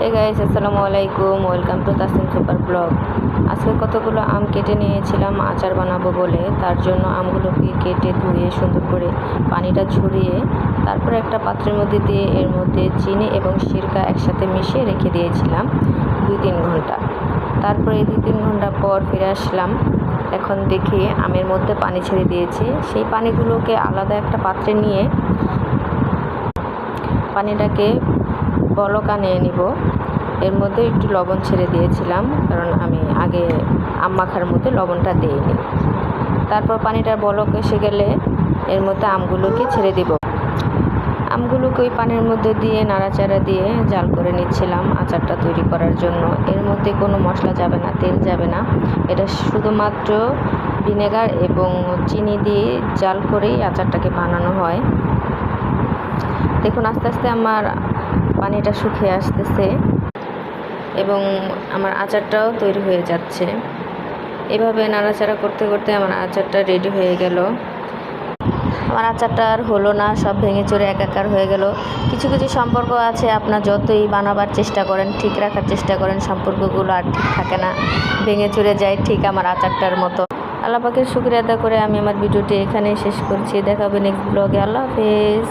Hey guys, আসসালামু আলাইকুম। Welcome to Tasnim super blog. আজকে কতগুলো আম কেটে নিয়েছিলাম আচার বানাবো বলে। তার জন্য আমগুলোকে কেটে ধুয়ে সুন্দর করে পানিটা ঝরিয়ে তারপরে একটা পাত্রের মধ্যে দিয়ে এর মধ্যে চিনি এবং সিরকা একসাথে মিশিয়ে রেখে দিয়েছিলাম 2-3 ঘন্টা। তারপরে 2-3 ঘন্টা পর ফিরে আসলাম। এখন দেখি আমের মধ্যে পানি ছেড়ে দিয়েছি। সেই পানিগুলোকে আলাদা একটা পাত্রে নিয়ে পানিটাকে বলক আনিয়ে নিব। এর মধ্যে একটু লবণ ছেড়ে দিয়েছিলাম, কারণ আমি আগে আম মাখার মধ্যে লবণটা দিইনি। তারপর পানিটার বলক এসে গেলে এর মধ্যে আমগুলোকে ছেড়ে দিব। আমগুলোকে ওই পানির মধ্যে দিয়ে নাড়াচাড়া দিয়ে জাল করে নিচ্ছিলাম আচারটা তৈরি করার জন্য। এর মধ্যে কোনো মশলা যাবে না, তেল যাবে না। এটা শুধুমাত্র ভিনেগার এবং চিনি দিয়ে জাল করেই আচারটাকে বানানো হয়। দেখুন, আস্তে আস্তে আমার পানিটা শুকিয়ে আসতেছে এবং আমার আচারটাও তৈরি হয়ে যাচ্ছে। এভাবে নাড়াচাড়া করতে করতে আমার আচারটা রেডি হয়ে গেল। আমার আচারটা আর হলো না, সব ভেঙে চুরে একাকার হয়ে গেল। কিছু কিছু সম্পর্ক আছে, আপনার যতই বানাবার চেষ্টা করেন, ঠিক রাখার চেষ্টা করেন, সম্পর্কগুলো আর ঠিক থাকে না, ভেঙে চুরে যায়, ঠিক আমার আচারটার মতো। আল্লাহ পাকের শুকরিয়া আদা করে আমি আমার ভিডিওটি এখানেই শেষ করছি। দেখা হবে নেক্সট ব্লগে। আল্লাহ হাফেজ।